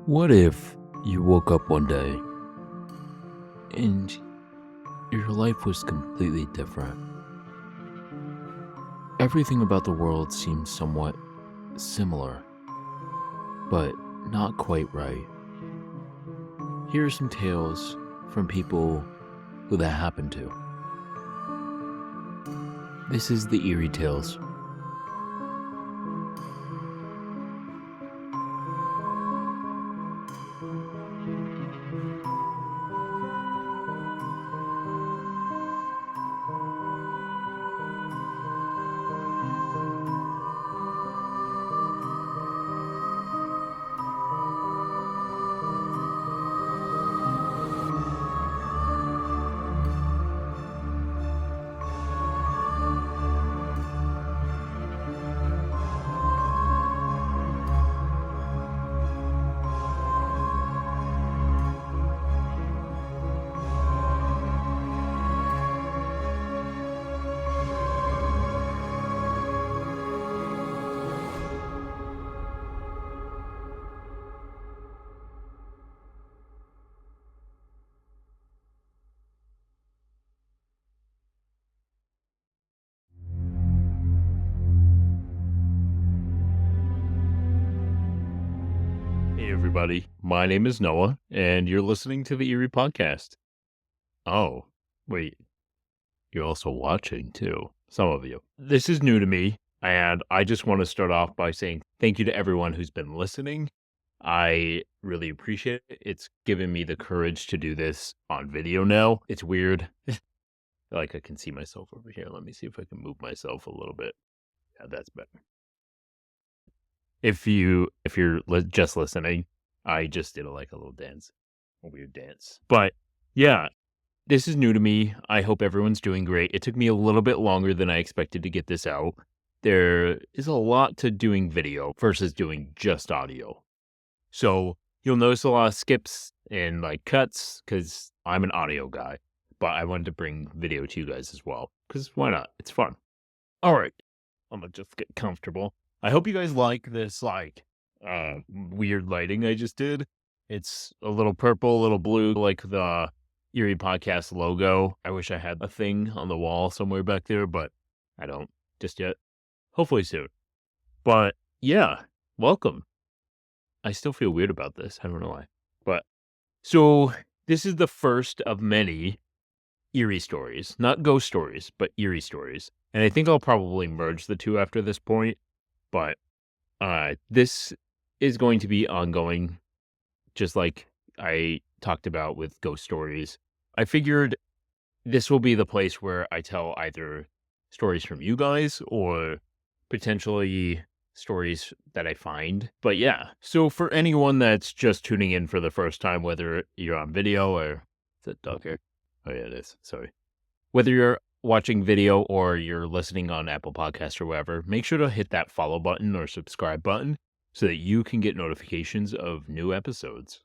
What if you woke up one day and your life was completely different? Everything about the world seems somewhat similar, but not quite right. Here are some tales from people who that happened to. This is the Eerie Tales. Hey everybody, my name is Noah, and you're listening to the Eerie Podcast. Oh, wait, you're also watching too, some of you. This is new to me, and I just want to start off by saying thank you to everyone who's been listening. I really appreciate it. It's given me the courage to do this on video now. It's weird. Like I can see myself over here. Let me see if I can move myself a little bit. Yeah, that's better. If you're just listening, I just did a little dance, a weird dance. But yeah, this is new to me. I hope everyone's doing great. It took me a little bit longer than I expected to get this out. There is a lot to doing video versus doing just audio. So you'll notice a lot of skips and cuts because I'm an audio guy, but I wanted to bring video to you guys as well because why not? It's fun. All right, I'm gonna just get comfortable. I hope you guys like this weird lighting I just did. It's a little purple, a little blue, like the Eerie Podcast logo. I wish I had a thing on the wall somewhere back there, but I don't just yet. Hopefully soon. But yeah, welcome. I still feel weird about this. I don't know why. But so this is the first of many eerie stories, not ghost stories, but eerie stories. And I think I'll probably merge the two after this point. But this is going to be ongoing, just like I talked about with ghost stories. I figured this will be the place where I tell either stories from you guys or potentially stories that I find. But yeah, so for anyone that's just tuning in for the first time, whether you're on video or is it dog hair? Oh yeah, it is. Sorry. Whether you're watching video or you're listening on Apple Podcasts or wherever, make sure to hit that follow button or subscribe button so that you can get notifications of new episodes.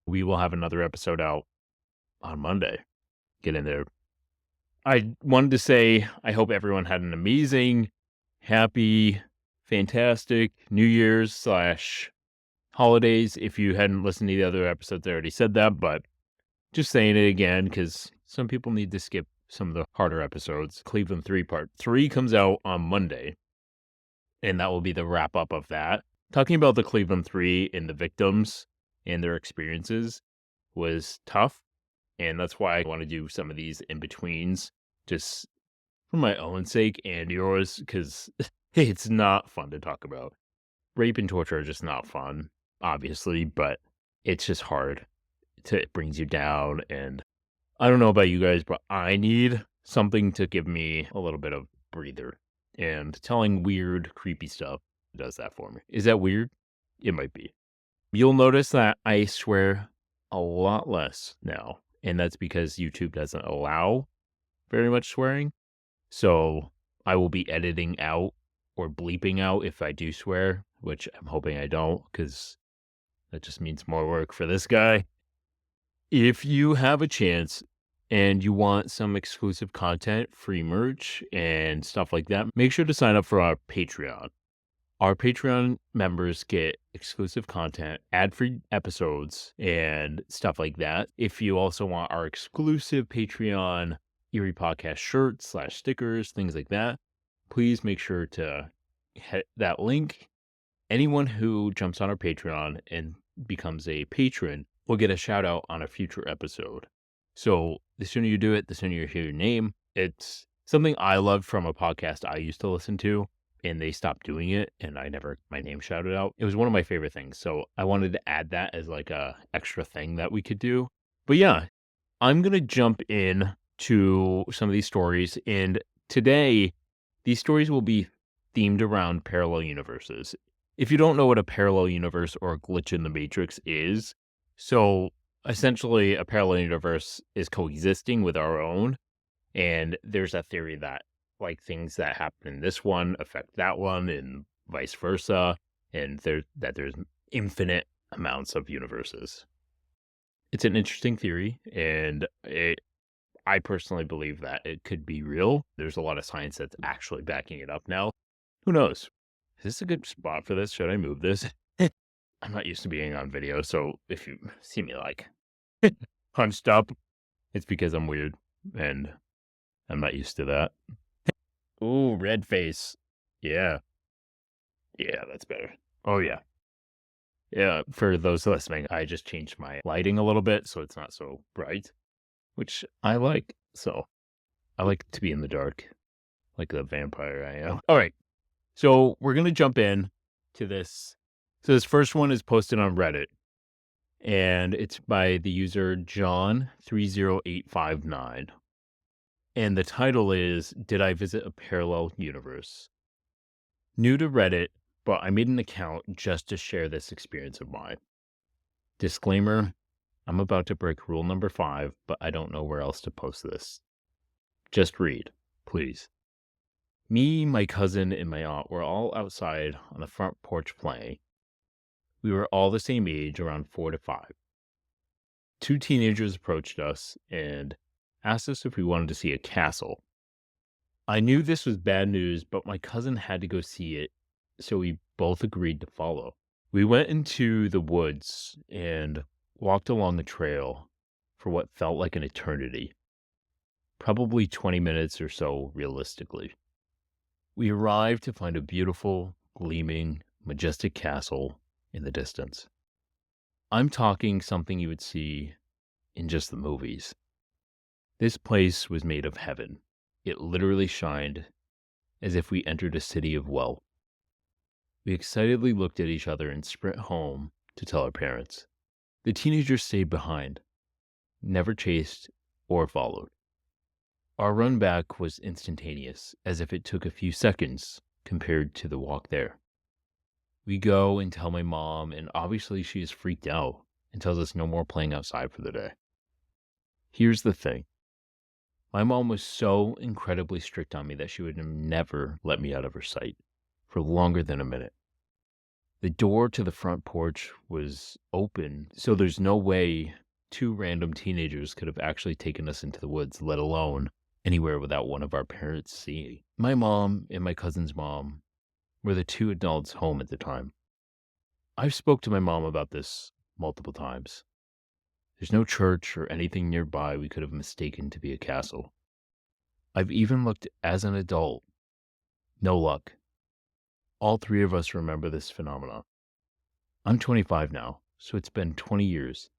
We will have another episode out on Monday. Get in there. I wanted to say I hope everyone had an amazing, happy, fantastic New Year's / holidays. If you hadn't listened to the other episodes, I already said that, but just saying it again because some people need to skip some of the harder episodes. Cleveland 3 Part 3 comes out on Monday, and that will be the wrap up of that. Talking about the Cleveland 3 and the victims and their experiences was tough, and that's why I want to do some of these in-betweens, just for my own sake and yours, because it's not fun to talk about. Rape and torture are just not fun, obviously, but it's just hard. It brings you down, and I don't know about you guys, but I need something to give me a little bit of breather. And telling weird, creepy stuff does that for me. Is that weird? It might be. You'll notice that I swear a lot less now. And that's because YouTube doesn't allow very much swearing. So I will be editing out or bleeping out if I do swear, which I'm hoping I don't, because that just means more work for this guy. If you have a chance and you want some exclusive content, free merch, and stuff like that, make sure to sign up for our Patreon. Our Patreon members get exclusive content, ad-free episodes, and stuff like that. If you also want our exclusive Patreon Eerie Podcast shirts / stickers, things like that, please make sure to hit that link. Anyone who jumps on our Patreon and becomes a patron will get a shout out on a future episode. So the sooner you do it, the sooner you hear your name. It's something I love from a podcast I used to listen to, and they stopped doing it, and I never my name shouted out. It was one of my favorite things. So I wanted to add that as like a extra thing that we could do. But yeah, I'm gonna jump in to some of these stories, and today these stories will be themed around parallel universes. If you don't know what a parallel universe or a glitch in the matrix is, so essentially a parallel universe is coexisting with our own, and there's a theory that like things that happen in this one affect that one and vice versa, and there's infinite amounts of universes. It's an interesting theory, and I personally believe that it could be real. There's a lot of science that's actually backing it up now. Who knows? Is this a good spot for this? Should I move this? I'm not used to being on video, so if you see me like hunched up, it's because I'm weird and I'm not used to that. Ooh, red face. Yeah. Yeah, that's better. Oh, yeah. Yeah, for those listening, I just changed my lighting a little bit so it's not so bright, which I like. So I like to be in the dark, like the vampire I am. All right. So we're going to jump in to this. So this first one is posted on Reddit, and it's by the user John30859. And the title is, Did I Visit a Parallel Universe? New to Reddit, but I made an account just to share this experience of mine. Disclaimer, I'm about to break rule number 5, but I don't know where else to post this. Just read, please. Me, my cousin, and my aunt were all outside on the front porch playing. We were all the same age, around 4 to 5. 2 teenagers approached us and asked us if we wanted to see a castle. I knew this was bad news, but my cousin had to go see it, so we both agreed to follow. We went into the woods and walked along a trail for what felt like an eternity. Probably 20 minutes or so, realistically. We arrived to find a beautiful, gleaming, majestic castle in the distance. I'm talking something you would see in just the movies. This place was made of heaven. It literally shined as if we entered a city of wealth. We excitedly looked at each other and sprint home to tell our parents. The teenagers stayed behind, never chased or followed. Our run back was instantaneous, as if it took a few seconds compared to the walk there. We go and tell my mom, and obviously she is freaked out and tells us no more playing outside for the day. Here's the thing. My mom was so incredibly strict on me that she would have never let me out of her sight for longer than a minute. The door to the front porch was open, so there's no way 2 random teenagers could have actually taken us into the woods, let alone anywhere without one of our parents seeing. My mom and my cousin's mom were the 2 adults home at the time. I've spoke to my mom about this multiple times. There's no church or anything nearby we could have mistaken to be a castle. I've even looked as an adult. No luck. All 3 of us remember this phenomenon. I'm 25 now, so it's been 20 years.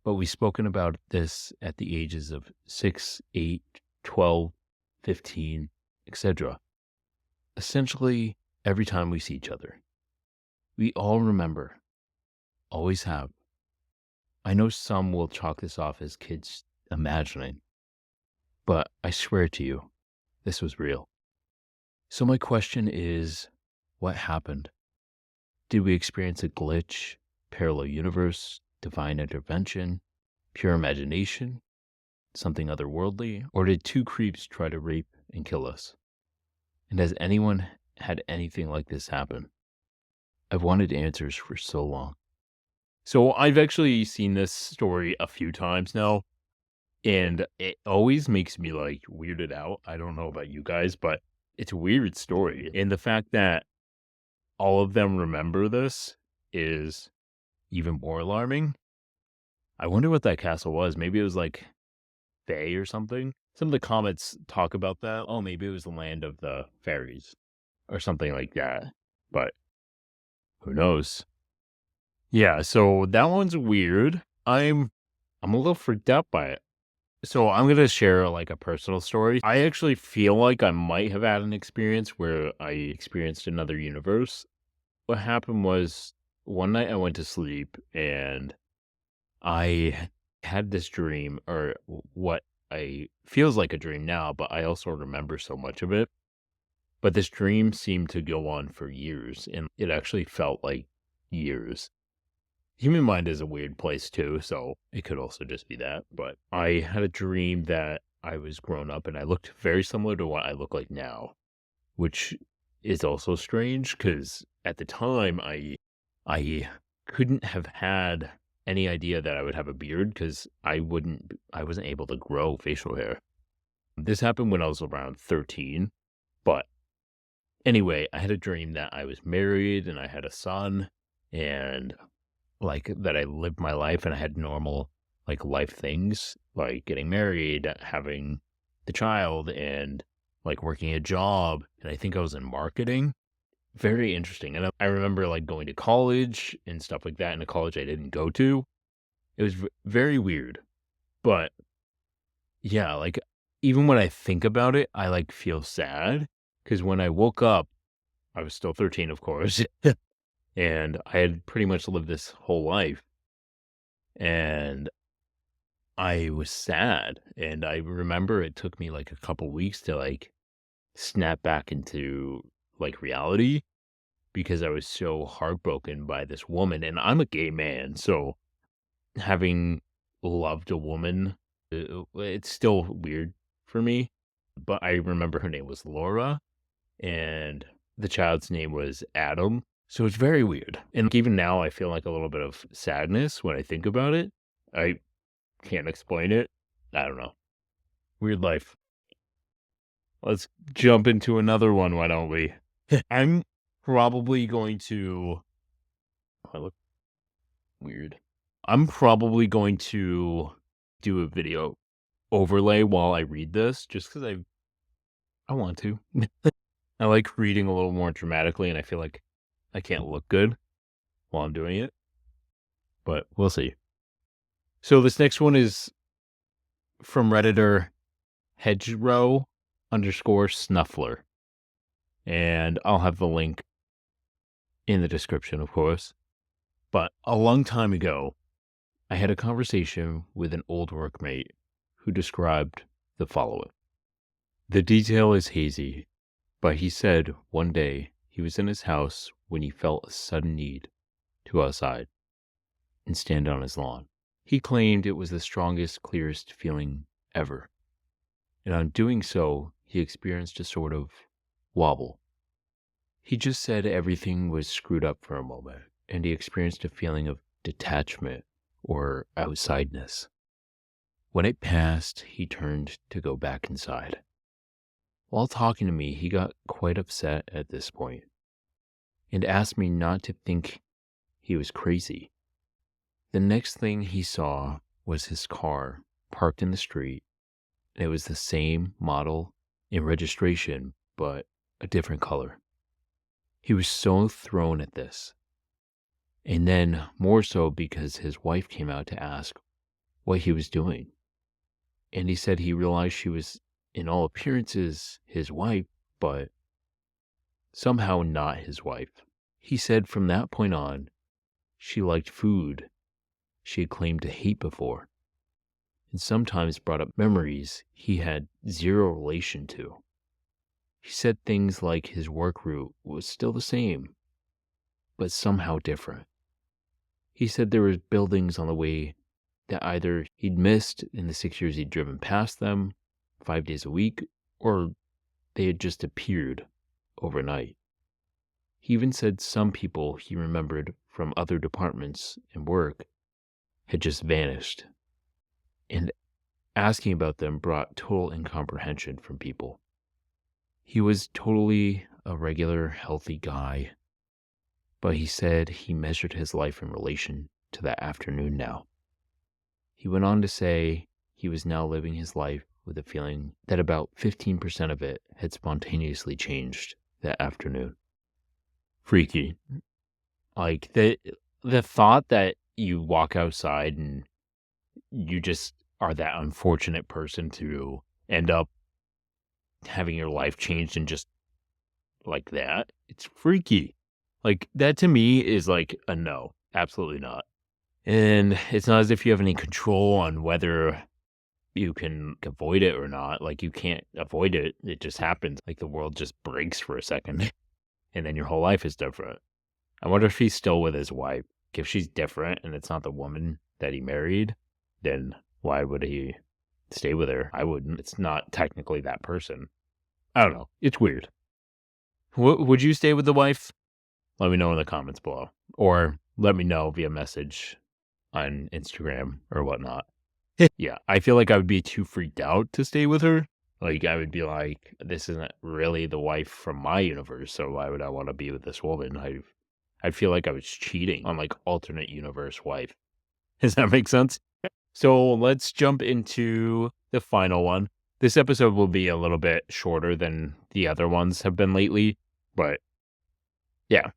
But we've spoken about this at the ages of 6, 8, 12, 15, etc. Essentially, every time we see each other. We all remember. Always have. I know some will chalk this off as kids imagining, but I swear to you, this was real. So my question is, what happened? Did we experience a glitch, parallel universe, divine intervention, pure imagination, something otherworldly, or did 2 creeps try to rape and kill us? And has anyone had anything like this happen? I've wanted answers for so long. So I've actually seen this story a few times now, and it always makes me like weirded out. I don't know about you guys, but it's a weird story. And the fact that all of them remember this is even more alarming. I wonder what that castle was. Maybe it was like Fae or something. Some of the comments talk about that. Oh, maybe it was the land of the fairies or something like that. But who knows? Yeah, so that one's weird. I'm a little freaked out by it. So I'm gonna share like a personal story. I actually feel like I might have had an experience where I experienced another universe. What happened was one night I went to sleep and I had this dream, or what I feels like a dream now, but I also remember so much of it. But this dream seemed to go on for years, and it actually felt like years. Human mind is a weird place too, so it could also just be that. But I had a dream that I was grown up and I looked very similar to what I look like now, which is also strange because at the time I couldn't have had any idea that I would have a beard because I wasn't able to grow facial hair. This happened when I was around 13, but anyway, I had a dream that I was married and I had a son and like that I lived my life and I had normal like life things like getting married, having the child and like working a job. And I think I was in marketing. Very interesting. And I remember like going to college and stuff like that in a college I didn't go to. It was very weird. But yeah, like even when I think about it, I like feel sad because when I woke up, I was still 13, of course, and I had pretty much lived this whole life. And I was sad. And I remember it took me like a couple weeks to like snap back into like reality because I was so heartbroken by this woman. And I'm a gay man. So having loved a woman, it's still weird for me. But I remember her name was Laura and the child's name was Adam. So it's very weird. And even now, I feel like a little bit of sadness when I think about it. I can't explain it. I don't know. Weird life. Let's jump into another one, why don't we? I'm probably going to. Oh, I look weird. I'm probably going to do a video overlay while I read this, just because I want to. I like reading a little more dramatically, and I feel like I can't look good while I'm doing it, but we'll see. So this next one is from Redditor hedgerow underscore snuffler, and I'll have the link in the description, of course. But a long time ago, I had a conversation with an old workmate who described the following. The detail is hazy, but he said one day he was in his house when he felt a sudden need to go outside and stand on his lawn. He claimed it was the strongest, clearest feeling ever. And on doing so, he experienced a sort of wobble. He just said everything was screwed up for a moment, and he experienced a feeling of detachment or outsideness. When it passed, he turned to go back inside. While talking to me, he got quite upset at this point and asked me not to think he was crazy. The next thing he saw was his car parked in the street, and it was the same model and registration, but a different color. He was so thrown at this, and then more so because his wife came out to ask what he was doing. And he said he realized she was, in all appearances, his wife, but somehow not his wife. He said from that point on, she liked food she had claimed to hate before, and sometimes brought up memories he had zero relation to. He said things like his work route was still the same, but somehow different. He said there were buildings on the way that either he'd missed in the 6 years he'd driven past them 5 days a week, or they had just appeared overnight. He even said some people he remembered from other departments and work had just vanished, and asking about them brought total incomprehension from people. He was totally a regular, healthy guy, but he said he measured his life in relation to that afternoon now. He went on to say he was now living his life with a feeling that about 15% of it had spontaneously changed that afternoon. Freaky. Like the thought that you walk outside and you just are that unfortunate person to end up having your life changed and just like that. It's freaky. Like that to me is like a no. Absolutely not. And it's not as if you have any control on whether you can avoid it or not. Like you can't avoid it. It just happens. Like the world just breaks for a second and then your whole life is different. I wonder if he's still with his wife. If she's different and it's not the woman that he married, then why would he stay with her? I wouldn't. It's not technically that person. I don't know. It's weird. Would you stay with the wife? Let me know in the comments below. Or let me know via message on Instagram or whatnot. Yeah, I feel like I would be too freaked out to stay with her. Like, I would be like, this isn't really the wife from my universe, so why would I want to be with this woman? I'd feel like I was cheating on, like, alternate universe wife. Does that make sense? So let's jump into the final one. This episode will be a little bit shorter than the other ones have been lately, but yeah.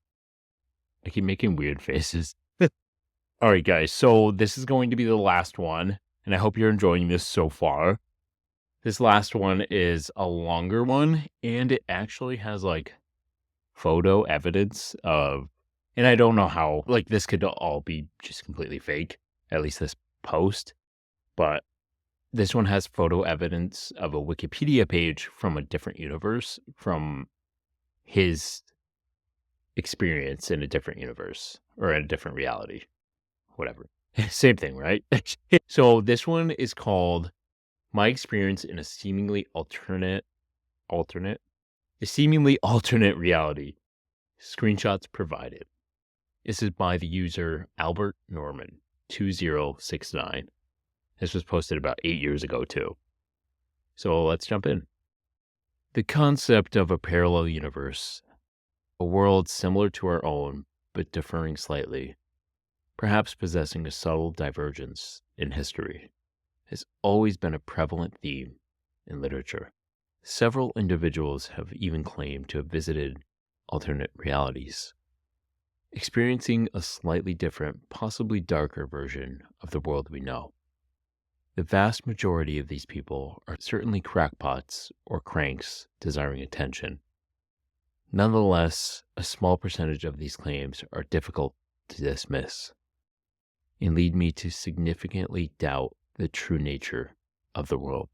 I keep making weird faces. All right, guys. So this is going to be the last one, and I hope you're enjoying this so far. This last one is a longer one, and it actually has like photo evidence of, and I don't know how, like this could all be just completely fake, at least this post, but this one has photo evidence of a Wikipedia page from a different universe, from his experience in a different universe or in a different reality, whatever. Same thing, right? So this one is called My Experience in a Seemingly Alternate Reality. Screenshots provided. This is by the user Albert Norman 2069. This was posted about 8 years ago too. So let's jump in. The concept of a parallel universe, a world similar to our own but differing slightly, perhaps possessing a subtle divergence in history, has always been a prevalent theme in literature. Several individuals have even claimed to have visited alternate realities, experiencing a slightly different, possibly darker version of the world we know. The vast majority of these people are certainly crackpots or cranks desiring attention. Nonetheless, a small percentage of these claims are difficult to dismiss and lead me to significantly doubt the true nature of the world.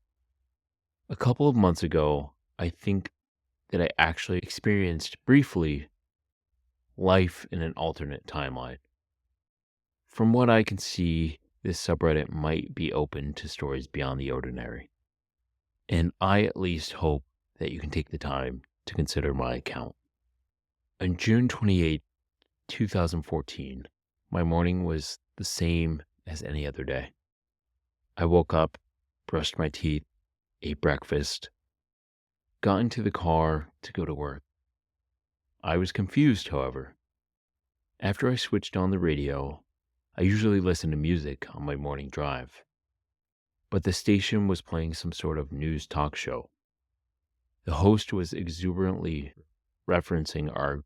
A couple of months ago, I think that I actually experienced briefly life in an alternate timeline. From what I can see, this subreddit might be open to stories beyond the ordinary. And I at least hope that you can take the time to consider my account. On June 28, 2014, my morning was the same as any other day. I woke up, brushed my teeth, ate breakfast, got into the car to go to work. I was confused, however. After I switched on the radio, I usually listen to music on my morning drive, but the station was playing some sort of news talk show. The host was exuberantly referencing our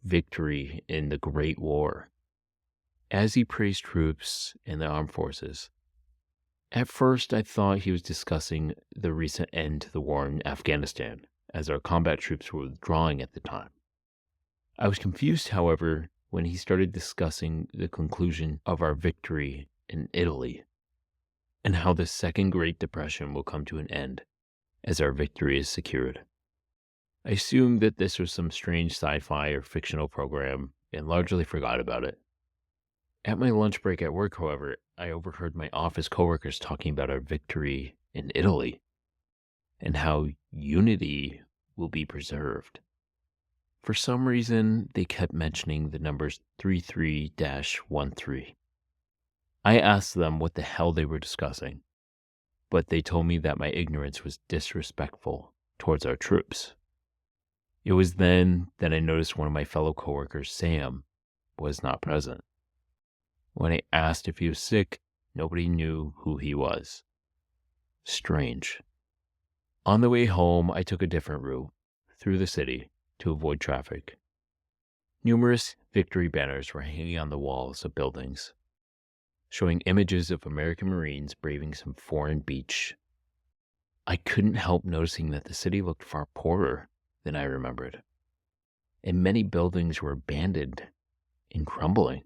victory in the Great War, as he praised troops and the armed forces. At first, I thought he was discussing the recent end to the war in Afghanistan, as our combat troops were withdrawing at the time. I was confused, however, when he started discussing the conclusion of our victory in Italy, and how the Second Great Depression will come to an end as our victory is secured. I assumed that this was some strange sci-fi or fictional program and largely forgot about it. At my lunch break at work, however, I overheard my office coworkers talking about our victory in Italy and how unity will be preserved. For some reason, they kept mentioning the numbers 33-13. I asked them what the hell they were discussing, but they told me that my ignorance was disrespectful towards our troops. It was then that I noticed one of my fellow coworkers, Sam, was not present. When I asked if he was sick, nobody knew who he was. Strange. On the way home, I took a different route through the city to avoid traffic. Numerous victory banners were hanging on the walls of buildings, showing images of American Marines braving some foreign beach. I couldn't help noticing that the city looked far poorer than I remembered, and many buildings were abandoned and crumbling.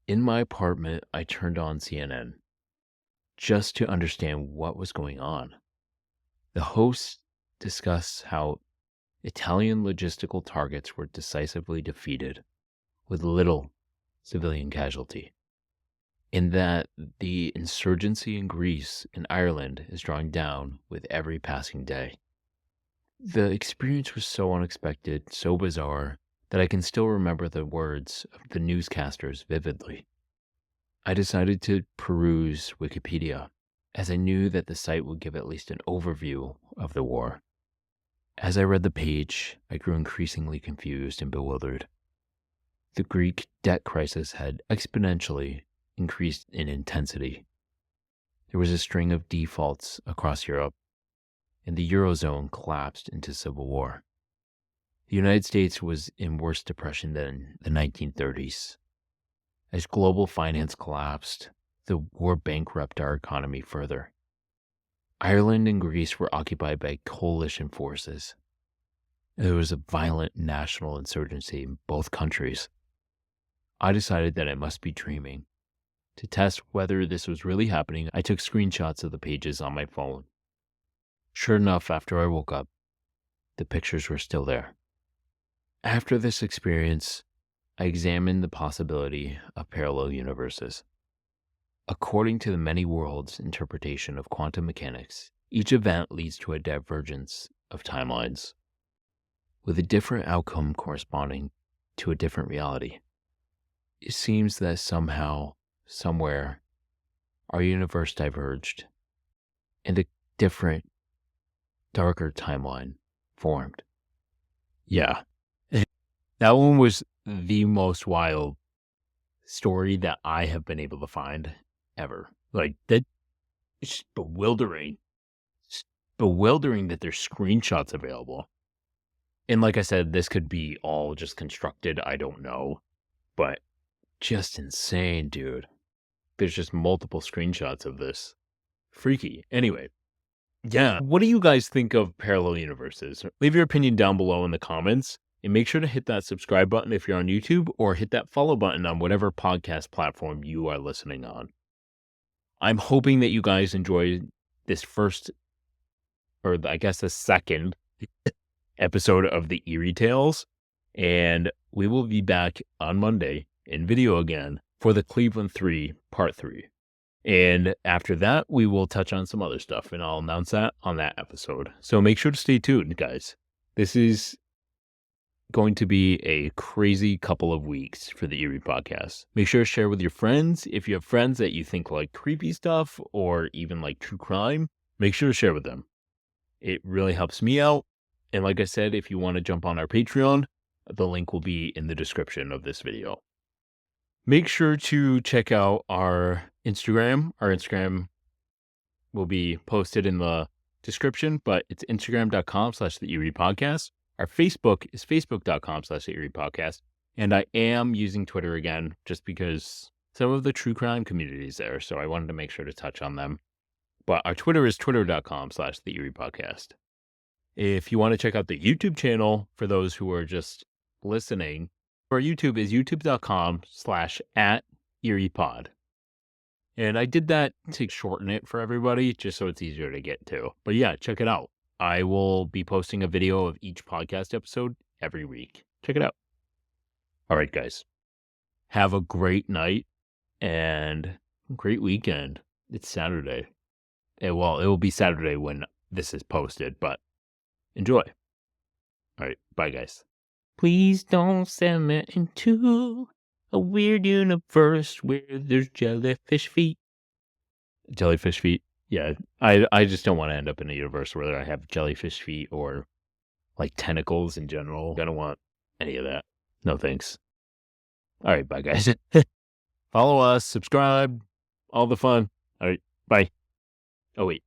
In my apartment, I turned on CNN just to understand what was going on. The host discussed how Italian logistical targets were decisively defeated with little civilian casualty, and that the insurgency in Greece and Ireland is drawing down with every passing day. The experience was so unexpected, so bizarre, that I can still remember the words of the newscasters vividly. I decided to peruse Wikipedia, as I knew that the site would give at least an overview of the war. As I read the page, I grew increasingly confused and bewildered. The Greek debt crisis had exponentially increased in intensity. There was a string of defaults across Europe, and the Eurozone collapsed into civil war. The United States was in worse depression than the 1930s. As global finance collapsed, the war bankrupted our economy further. Ireland and Greece were occupied by coalition forces. There was a violent national insurgency in both countries. I decided that I must be dreaming. To test whether this was really happening, I took screenshots of the pages on my phone. Sure enough, after I woke up, the pictures were still there. After this experience, I examined the possibility of parallel universes. According to the many worlds interpretation of quantum mechanics, each event leads to a divergence of timelines, with a different outcome corresponding to a different reality. It seems that somehow, somewhere, our universe diverged, and a different, darker timeline formed. Yeah. That one was the most wild story that I have been able to find ever. Like, that, it's just bewildering. It's bewildering that there's screenshots available. And like I said, this could be all just constructed. I don't know. But just insane, dude. There's just multiple screenshots of this. Freaky. Anyway. Yeah. What do you guys think of parallel universes? Leave your opinion down below in the comments. And make sure to hit that subscribe button if you're on YouTube, or hit that follow button on whatever podcast platform you are listening on. I'm hoping that you guys enjoyed this first, or I guess the second episode of the Eerie Tales. And we will be back on Monday in video again for the Cleveland 3 Part 3. And after that, we will touch on some other stuff, and I'll announce that on that episode. So make sure to stay tuned, guys. This is going to be a crazy couple of weeks for the Eerie podcast. Make sure to share with your friends. If you have friends that you think like creepy stuff or even like true crime, make sure to share with them. It really helps me out. And like I said, if you want to jump on our Patreon, the link will be in the description of this video. Make sure to check out our Instagram. Our Instagram will be posted in the description, but it's instagram.com/the Eerie podcast. Our Facebook is facebook.com/the Eerie podcast. And I am using Twitter again, just because some of the true crime community is there. So I wanted to make sure to touch on them. But our Twitter is twitter.com/the Eerie podcast. If you want to check out the YouTube channel, for those who are just listening, our YouTube is youtube.com/@EeriePod. And I did that to shorten it for everybody, just so it's easier to get to. But yeah, check it out. I will be posting a video of each podcast episode every week. Check it out. All right, guys. Have a great night and a great weekend. It's Saturday. Well, it will be Saturday when this is posted, but enjoy. All right, bye, guys. Please don't send me into a weird universe where there's jellyfish feet. Jellyfish feet? Yeah, I just don't want to end up in a universe where I have jellyfish feet or like tentacles in general. I don't want any of that. No thanks. All right, bye, guys. Follow us, subscribe, all the fun. All right, bye. Oh, wait.